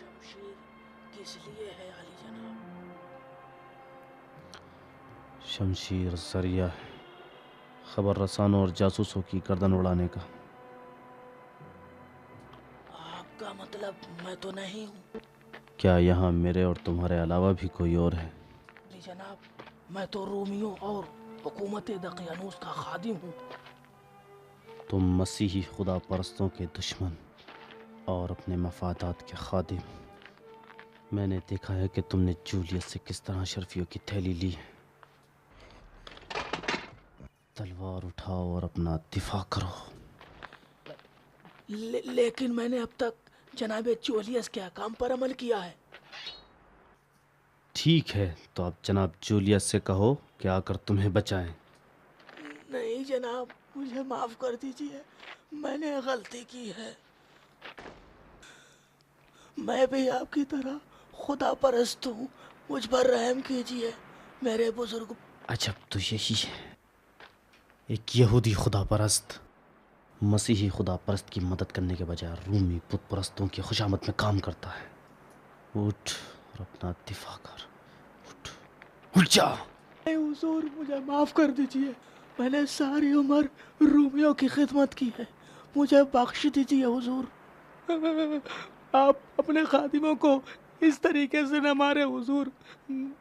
शमशीर किस लिए है अली जनाब? शमशीर जरिया है खबर रसानों और जासूसों की गर्दन उड़ाने का। आपका मतलब मैं तो नहीं हूँ? क्या यहाँ मेरे और तुम्हारे अलावा भी कोई और है? अली जनाब, मैं तो रोमियो और हुकूमत दकियानूस का खादिम हूँ। तुम मसीही खुदा परस्तों के दुश्मन और अपने मफादात के खादिम। मैंने देखा है कि तुमने जूलियस से किस तरह शर्फियों की थैली ली है। तलवार उठाओ और अपना दिफा करो। लेकिन मैंने अब तक जनाब जूलियस के अहकाम पर अमल किया है। ठीक है, तो अब जनाब जूलियस से कहो कि आकर तुम्हें बचाएं। नहीं जनाब, मुझे माफ़ कर दीजिए, मैंने गलती की है। मैं भी आपकी तरह खुदा परस्त हूँ, मुझ पर रहम कीजिए मेरे बुजुर्ग। अजब तो यही है, एक यहूदी खुदा परस्त मसीही खुदा परस्त की मदद करने के बजाय रूमी बुत परस्तों की खुशामद में काम करता है। उठ और अपना दिफा कर। उठ जा। हुजूर, मुझे माफ़ कर दीजिए, मैंने सारी उम्र रोमियो की खिदमत की है, मुझे बख्श दीजिए हुजूर। आप अपने खादिमों को इस तरीके से न मारे हुजूर,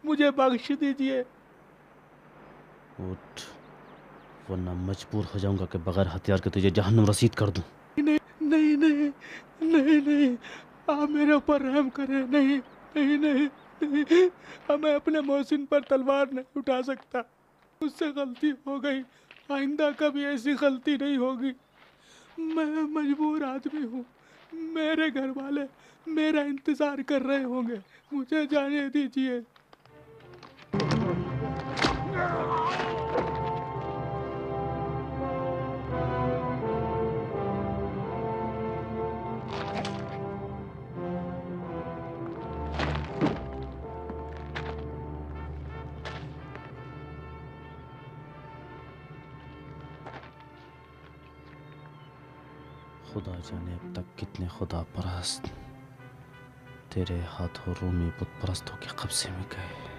मुझे बख्श दीजिए। उठ, वरना मजबूर हो जाऊंगा कि बगैर हथियार के तुझे जहन्नुम रसीद कर दूं। नहीं नहीं नहीं नहीं नहीं, आप मेरे ऊपर रहम करें। नहीं नहीं नहीं नहीं, अब मैं अपने मोहसिन पर तलवार नहीं उठा सकता, मुझसे गलती हो गई, आइंदा कभी ऐसी गलती नहीं होगी। मैं मजबूर आदमी हूँ, मेरे घर वाले मेरा इंतज़ार कर रहे होंगे, मुझे जाने दीजिए। खुदा जाने अब तक कितने खुदा परस्त तेरे हाथों रूमी बुत परस्तों के कब्जे में गए।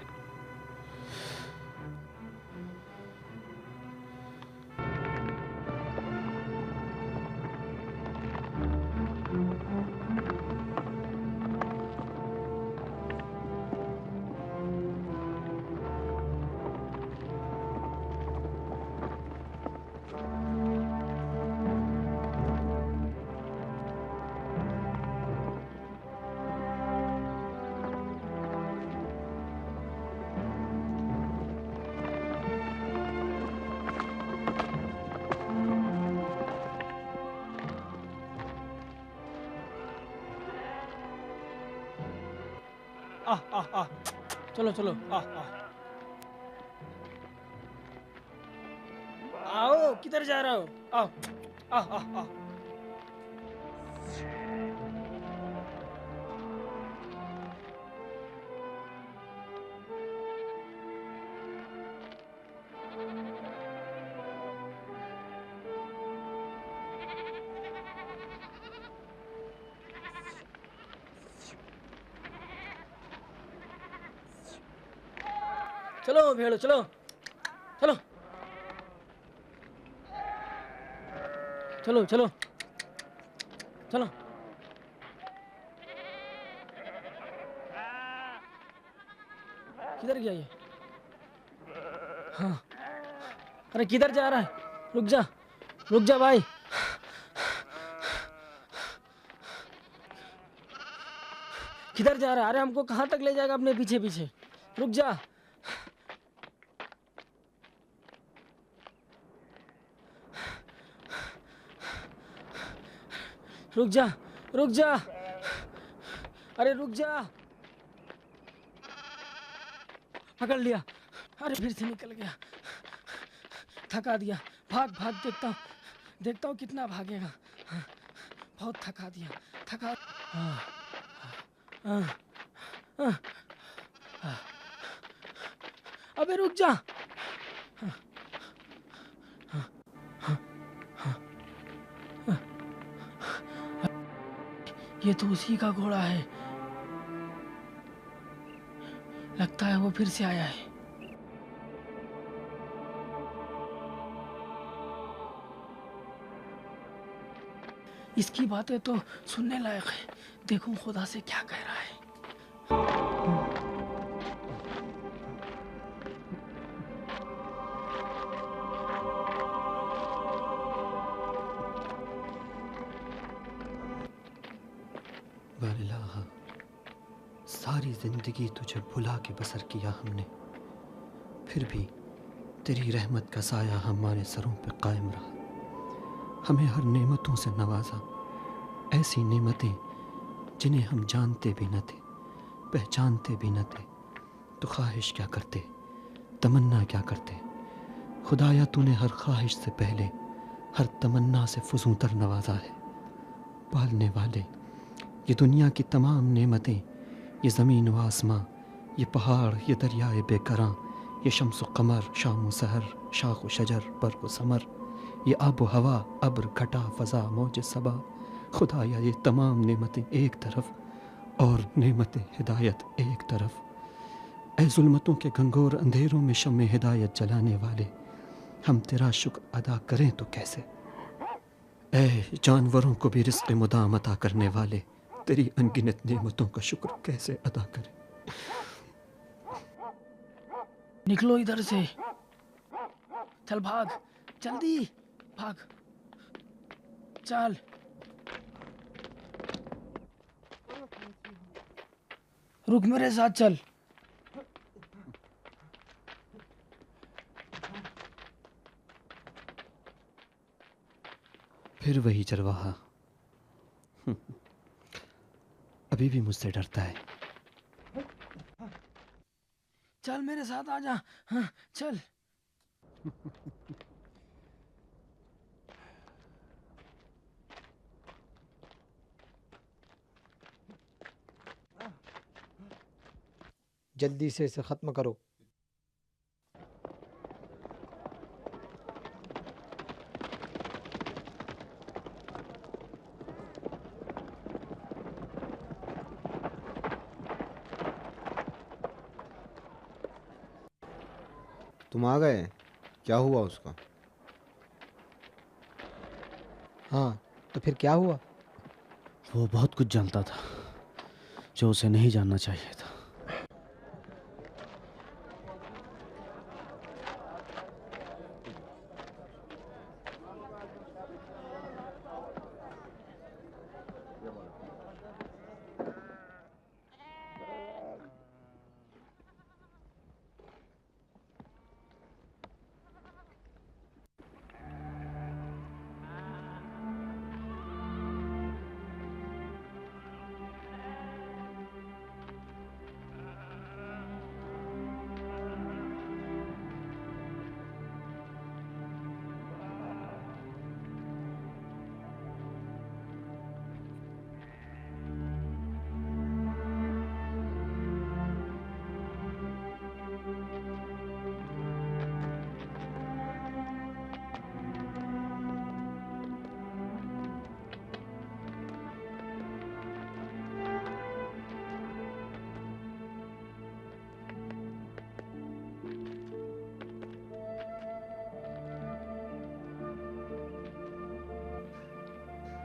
चलो चलो, आओ, किधर जा रहे हो? आओ, आ। चलो भेड़ो, चलो चलो चलो चलो चलो। किधर गया ये? हाँ, अरे किधर जा रहा है? रुक जा भाई। किधर जा रहा है? अरे हमको कहाँ तक ले जाएगा अपने पीछे पीछे? रुक जा। रुक जा, अरे रुक जा। पकड़ लिया, अरे फिर से निकल गया, थका दिया। भाग भाग, देखता हूँ कितना भागेगा। बहुत थका दिया, थका। अबे रुक जा। ये तो उसी का घोड़ा है, है, वो फिर से आया है। इसकी बातें तो सुनने लायक है। देखूं खुदा से क्या कह रहा है। वल्लाह, सारी जिंदगी तुझे भुला के बसर किया हमने, फिर भी तेरी रहमत का साया हमारे सरों पे कायम रहा। हमें हर नेमतों से नवाजा, ऐसी नेमतें जिन्हें हम जानते भी न थे, पहचानते भी न थे। तो ख्वाहिश क्या करते, तमन्ना क्या करते। खुदाया तूने हर ख्वाहिश से पहले हर तमन्ना से फजूतर नवाजा है। पालने वाले, ये दुनिया की तमाम नेमतें, ये ज़मीन व आसमां, ये पहाड़, ये दरियाए बेकरां, ये शम्स व कमर, शाम व सहर, शाख व शजर, बर्क़ व समर, ये आब व हवा, अब्र, घटा, फ़ज़ा, मौज सबा। खुदाया ये तमाम नेमतें एक तरफ और नेमत हिदायत एक तरफ। ऐ ज़ुल्मतों के घंघोर अंधेरों में शम्मे हिदायत जलाने वाले, हम तेरा शुक्र अदा करें तो कैसे। ऐ जानवरों को भी रिज़्क़ मुदाम अता करने वाले, तेरी अनगिनत नेमतों का शुक्र कैसे अदा करें। निकलो इधर से, चल भाग, जल्दी भाग, चल। रुक, मेरे साथ चल। फिर वही चरवाहा अभी भी मुझसे डरता है। चल मेरे साथ आ जा। हाँ, चल। जल्दी से इसे ख़त्म करो। तुम आ गए? क्या हुआ उसका? हाँ, तो फिर क्या हुआ? वो बहुत कुछ जानता था जो उसे नहीं जानना चाहिए था।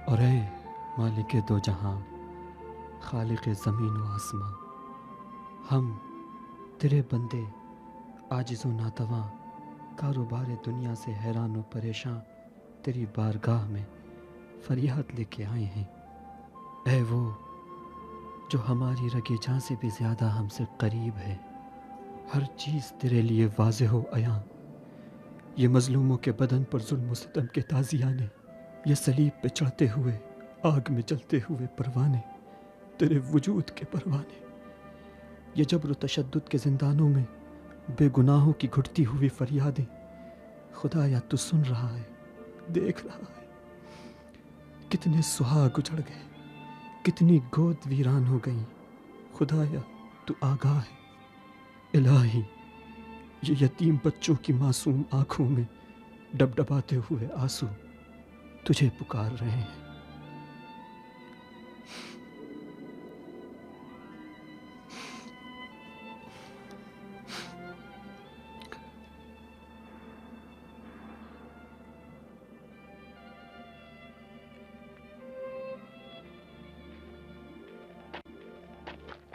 और ऐ मालिक दो जहां, खालिक ज़मीन व आसमां, हम तेरे बंदे आजिज़ व नातवां, कारोबार दुनिया से हैरान व परेशान तेरी बारगाह में फरियाद लेके आए हैं। ऐ वो जो हमारी रगे जान से भी ज़्यादा हमसे करीब है, हर चीज़ तेरे लिए वाज़ेह हो अयां। ये मज़लूमों के बदन पर जुल्म व सितम के ताज़ियाने, ये सलीब पे चढ़ते हुए आग में जलते हुए परवाने, तेरे वजूद के परवाने, ये जबर तशद्दुद के जिंदानों में बेगुनाहों की घुटती हुई फरियादें। खुदाया तू सुन रहा है, देख रहा है। कितने सुहाग उजड़ गए, कितनी गोद वीरान हो गई। खुदाया तू आगाह है। इलाही, ये यतीम बच्चों की मासूम आंखों में डबडबाते हुए आंसू तुझे पुकार रहे हैं।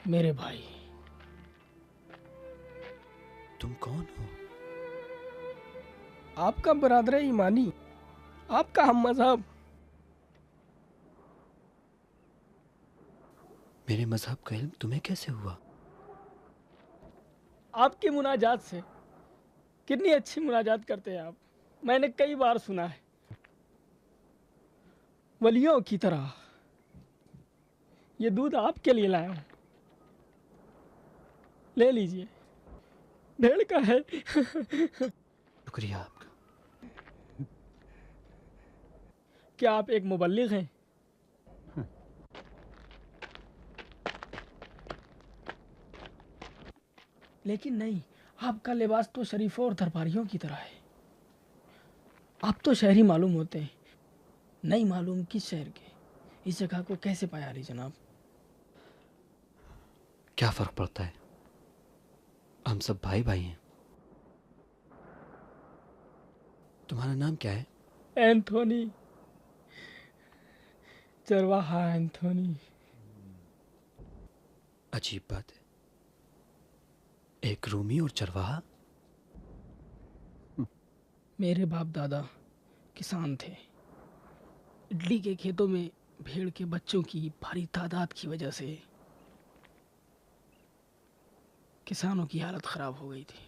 मेरे भाई। तुम कौन हो? आपका बरादर ईमानी, आपका हम मजहब। मेरे मजहब का इल्म तुम्हें कैसे हुआ? आपकी मुनाजात से। कितनी अच्छी मुनाजात करते हैं आप, मैंने कई बार सुना है। वलियों की तरह। ये दूध आपके लिए लाया हूं, ले लीजिए। भेड़ का है। शुक्रिया आपका। क्या आप एक मुबल्लिग हैं? लेकिन नहीं, आपका लिबास तो शरीफों और दरबारियों की तरह है। आप तो शहरी मालूम होते हैं, नहीं मालूम किस शहर के। इस जगह को कैसे पाया अली जनाब? क्या फर्क पड़ता है, हम सब भाई भाई हैं। तुम्हारा नाम क्या है? एंथोनी, चरवाहा एंथोनी। अजीब बात है, एक रूमी और चरवाहा। मेरे बाप दादा किसान थे। इडली के खेतों में भेड़ के बच्चों की भारी तादाद की वजह से किसानों की हालत खराब हो गई थी।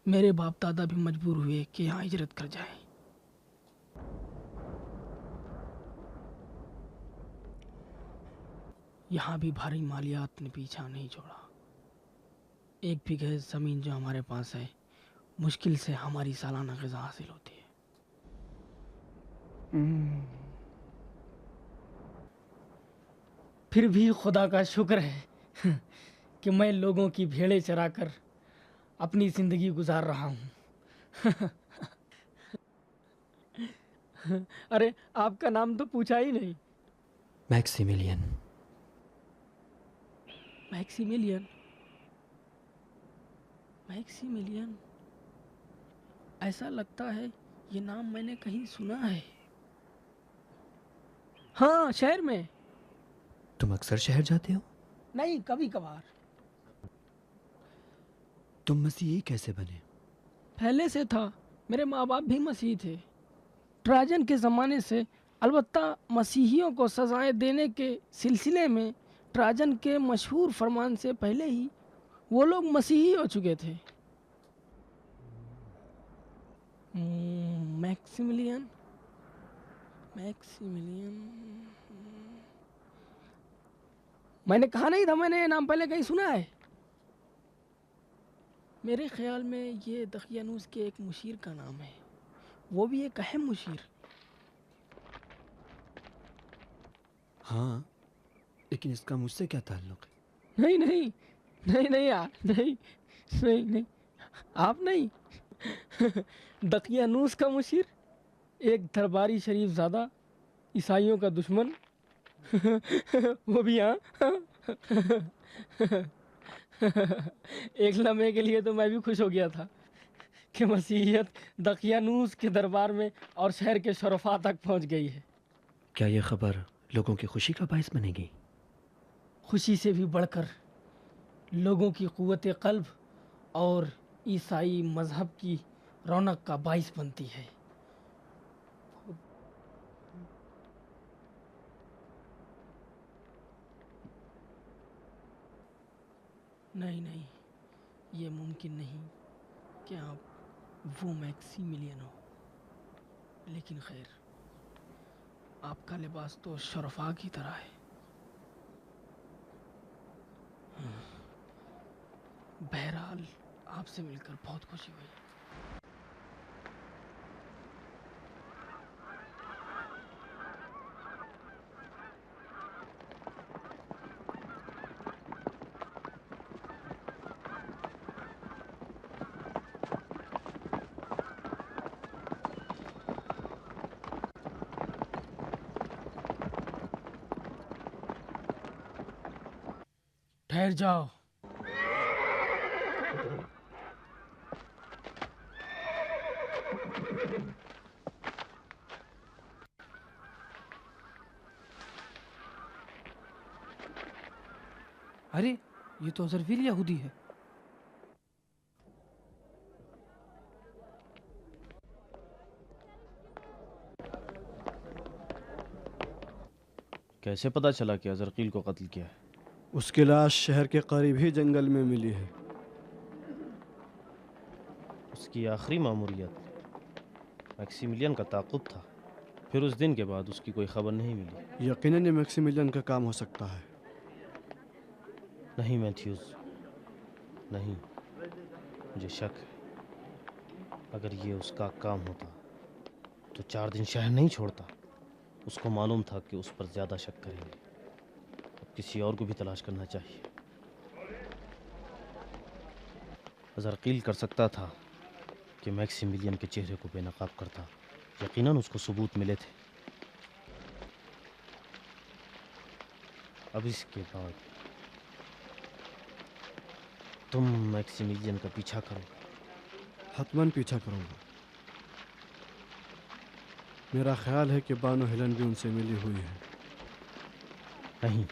मेरे बाप दादा भी मजबूर हुए कि यहाँ हिजरत कर जाएं। यहाँ भी भारी मालियात ने पीछा नहीं छोड़ा। 1 बीघे ज़मीन जो हमारे पास है, मुश्किल से हमारी सालाना ग़िज़ा हासिल होती है। फिर भी खुदा का शुक्र है कि मैं लोगों की भेड़ें चराकर अपनी ज़िंदगी गुजार रहा हूँ। अरे, आपका नाम तो पूछा ही नहीं। मैक्सिमिलियन। मैक्सिमिलियन। मैक्सिमिलियन, ऐसा लगता है ये नाम मैंने कहीं सुना है। हाँ, शहर में। तुम अक्सर शहर जाते हो? नहीं, कभी कभार। तुम मसीही कैसे बने? पहले से था, मेरे माँ बाप भी मसीही थे। ट्राजन के ज़माने से। अलबत्ता मसीहियों को सजाएं देने के सिलसिले में ट्राजन के मशहूर फरमान से पहले ही वो लोग मसीही हो चुके थे। मैक्सिमिलियन। मैक्सिमिलियन, मैंने कहा नहीं था मैंने ये नाम पहले कहीं सुना है। मेरे ख्याल में ये दकियानूस के एक मुशीर का नाम है, वो भी एक अहम मुशीर। हाँ, लेकिन इसका मुझसे क्या ताल्लुक है? नहीं नहीं, नहीं नहीं यार, नहीं नहीं नहीं, आप नहीं। दकियानूस का मुशीर, एक दरबारी शरीफ ज़ादा, ईसाइयों का दुश्मन। वो भी हाँ। एक लम्हे के लिए तो मैं भी खुश हो गया था कि मसीहियत दकियानूस के दरबार में और शहर के शरफा तक पहुंच गई है। क्या ये खबर लोगों की खुशी का बायस बनेगी? खुशी से भी बढ़कर लोगों की क़ुव्वत क़ल्ब और ईसाई मज़हब की रौनक का बाइस बनती है। नहीं नहीं, ये मुमकिन नहीं कि आप वो मैक्सिमिलियन हो। लेकिन खैर, आपका लिबास तो शरफा की तरह है। बहरहाल, आपसे मिलकर बहुत खुशी हुई। ठहर जाओ। अरे ये तो अज़रवील यहूदी है। कैसे पता चला कि अजरकील को कत्ल किया है? उसकी लाश शहर के करीब ही जंगल में मिली है। उसकी आखिरी मामूलियत मैक्सिमिलियन का ताक़ुब था। फिर उस दिन के बाद उसकी कोई खबर नहीं मिली। यकीनन ये मैक्सिमिलियन का काम हो सकता है। नहीं मैथ्यूज़, नहीं, मुझे शक है। अगर ये उसका काम होता तो 4 दिन शहर नहीं छोड़ता। उसको मालूम था कि उस पर ज़्यादा शक करेंगे। अब किसी और को भी तलाश करना चाहिए। अज़रकील कर सकता था कि मैक्सिमिलियन के चेहरे को बेनकाब करता। यकीनन उसको सबूत मिले थे। अब इसके बाद तुम मैक्सिमिलियन का पीछा करो। हतमन पीछा करूंगा। मेरा ख्याल है कि बानो हेलन भी उनसे मिली हुई है। नहीं,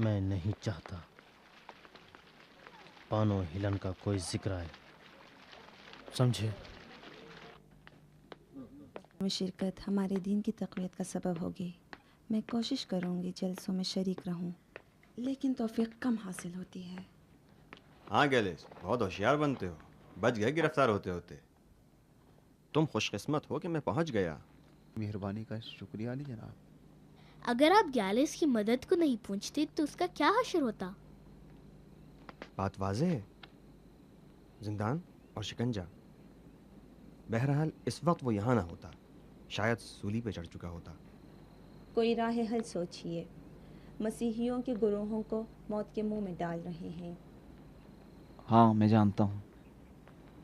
मैं नहीं चाहता बानो हिलन का कोई जिक्र आए, समझे? में शिरकत हमारे दीन की तक़वियत का सबब होगी। मैं कोशिश करूंगी जलसों में शरीक रहूं, लेकिन तौफीक कम हासिल होती है। हाँ गैलिस, बहुत होशियार बनते हो। बच गए गिरफ्तार होते होते। तुम खुशकिस्मत हो कि मैं पहुंच गया। मेहरबानी का शुक्रिया नहीं जनाब। अगर आप गैलिस की मदद को नहीं पूछते तो उसका क्या हश्र होता? बात वाज़े है, जिंदान और शिकंजा। बहरहाल इस वक्त वो यहाँ ना होता, शायद सूली पे चढ़ चुका होता। कोई राह हल सोचिए। मसीहियों के गुरोहों को मौत के मुंह में डाल रहे हैं। हाँ मैं जानता हूँ।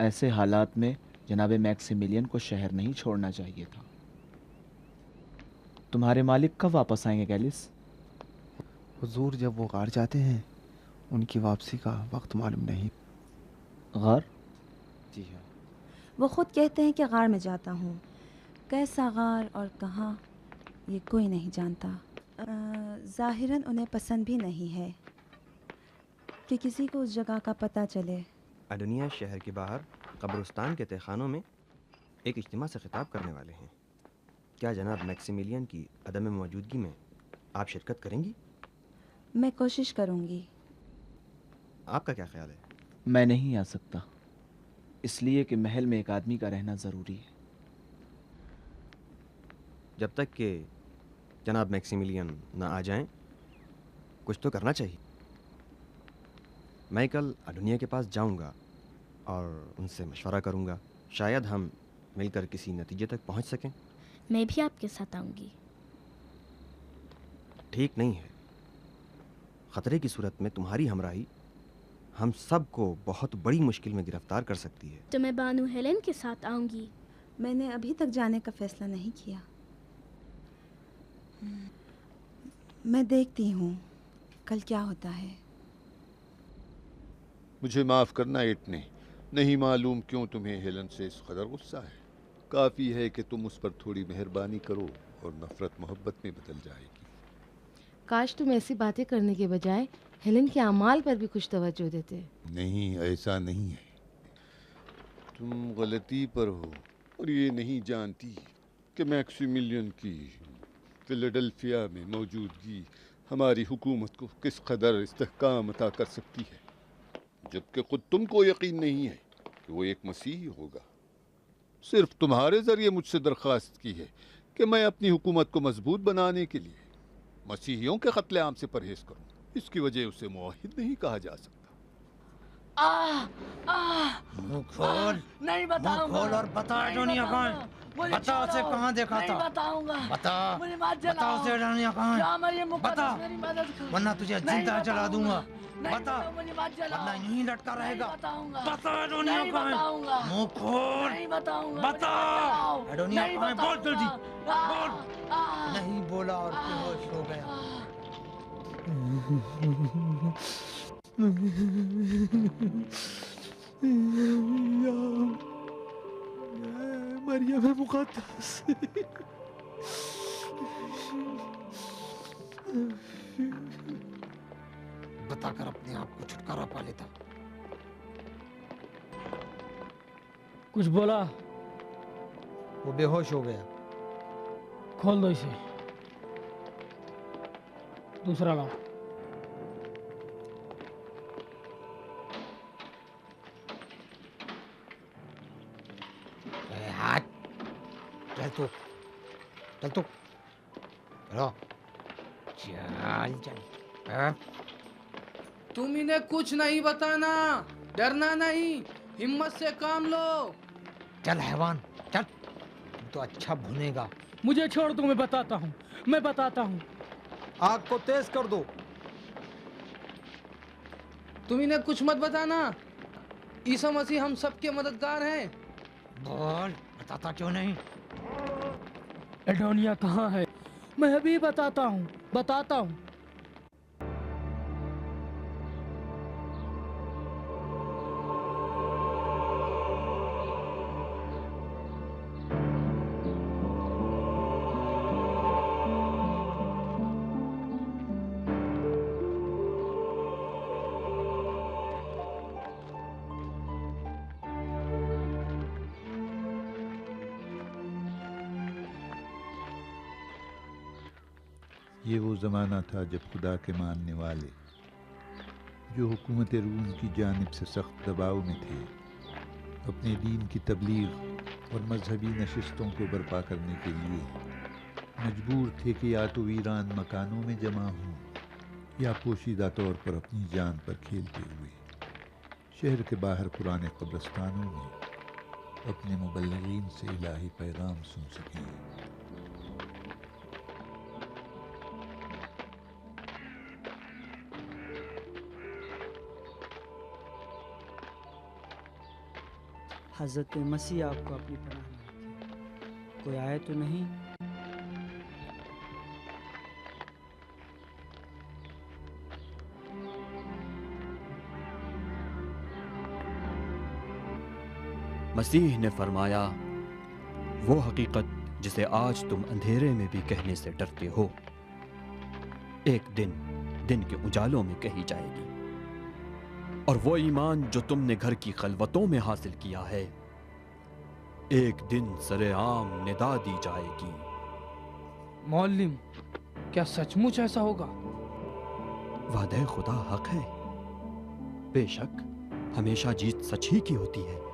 ऐसे हालात में जनाब मैक्सिमिलियन को शहर नहीं छोड़ना चाहिए था। तुम्हारे मालिक कब वापस आएंगे गैलिस? हुजूर जब वो गार जाते हैं उनकी वापसी का वक्त मालूम नहीं। गार? जी हाँ। वो खुद कहते हैं कि गार में जाता हूँ। कैसा गार और कहाँ ये कोई नहीं जानता। ज़ाहिरन उन्हें पसंद भी नहीं है कि किसी को उस जगह का पता चले। अदुनिया शहर के बाहर कब्रिस्तान के तहखानों में एक इज्तिमा से खिताब करने वाले हैं। क्या जनाब मैक्सिमिलियन की अदम मौजूदगी में आप शिरकत करेंगी? मैं कोशिश करूँगी। आपका क्या ख्याल है? मैं नहीं आ सकता, इसलिए कि महल में एक आदमी का रहना ज़रूरी है। जब तक कि जनाब मैक्सिमिलियन ना आ जाएं, कुछ तो करना चाहिए। मैं कल अदुनिया के पास जाऊंगा और उनसे मशवरा करूंगा। शायद हम मिलकर किसी नतीजे तक पहुंच सकें। मैं भी आपके साथ आऊंगी। ठीक नहीं है। ख़तरे की सूरत में तुम्हारी हमराही हम सब को बहुत बड़ी मुश्किल में गिरफ्तार कर सकती है। तो मैं बानो हेलन के साथ आऊंगी। मैंने अभी तक जाने का फैसला नहीं किया। मैं देखती हूँ कल क्या होता है। मुझे माफ़ करना इतने नहीं मालूम क्यों तुम्हें हेलन से इस कदर गुस्सा है। काफ़ी है कि तुम उस पर थोड़ी मेहरबानी करो और नफ़रत मोहब्बत में बदल जाएगी। काश तुम ऐसी बातें करने के बजाय हेलन के अमाल पर भी कुछ तवज्जो देते। नहीं, ऐसा नहीं है। तुम गलती पर हो और ये नहीं जानती कि मैक्सिमिलियन की फिलाडेल्फिया में मौजूदगी हमारी हुकूमत को किस कदर इस्तेहकाम अता कर सकती है, जबकि खुद तुमको यकीन नहीं है कि वो एक मसीही होगा। सिर्फ तुम्हारे ज़रिए मुझसे दरख्वास्त की है कि मैं अपनी हुकूमत को मजबूत बनाने के लिए मसीहियों के कत्लेआम से परहेज करूं। इसकी वजह उसे मुआहिद नहीं कहा जा सकता। मुंह खोल, नहीं मुंह बताऊंगा। खोल और बता एडोनिया कहाँ है? मुझे बता उसे छोड़ो। कहाँ देखा नहीं था? बताऊंगा। बता, मुझे मत बता जलाओ। उसे एडोनिया कहाँ या है? मैं ये मुकद्दस बता, मेरी मदद करो। वरना तुझे नहीं जिंदा जला दूंगा। नहीं बता, मुझे मत जलाओ। वरना यूं ही लटका नहीं रहेगा। बताऊंगा। बता एडोनिया नहीं कहाँ है? बताऊंगा। मुंह खोल, नहीं बताऊंगा। बता एडोनिया नहीं कहाँ है? बोल जल्दी, बताऊंगा। बोल। नहीं बोला और बेहोश हो गया। मरियम मुक़द्दस, बताकर अपने आप को छुटकारा पा लेता। कुछ बोला? वो बेहोश हो गया। खोल दो इसे। दूसरा लाओ। हाथ चल तो, चल तो, चलो, चल चल। हाँ? तुम इन्हें कुछ नहीं बताना, डरना नहीं, हिम्मत से काम लो। चल हैवान चल, तू तो अच्छा भुनेगा। मुझे छोड़ दो, मैं बताता हूँ, मैं बताता हूँ। आग को तेज कर दो। तुम इन्हें कुछ मत बताना। ईसा मसीह हम सबके मददगार हैं। बोल, बताता क्यों नहीं? एडोनिया कहाँ है? मैं अभी बताता हूँ, बताता हूँ। ये वो ज़माना था जब खुदा के मानने वाले, जो हुकूमत रूम की जानिब से सख्त दबाव में थे, अपने दीन की तबलीग और मजहबी नशिस्तों को बर्पा करने के लिए मजबूर थे कि या तो वीरान मकानों में जमा हों या पोशीदा तौर पर अपनी जान पर खेलते हुए शहर के बाहर पुराने कब्रिस्तानों में अपने मुबल्लिगीन से इलाही पैगाम सुन सकें। हज़रत मसीह आपको अपनी पनाह में रखे। कोई आए तो नहीं? मसीह ने फरमाया, वो हकीकत जिसे आज तुम अंधेरे में भी कहने से डरते हो, एक दिन के उजालों में कही जाएगी। और वो ईमान जो तुमने घर की खलवतों में हासिल किया है, एक दिन सरेआम निदा दी जाएगी। मौलिम, क्या सचमुच ऐसा होगा? वादे खुदा हक है। बेशक हमेशा जीत सच ही की होती है।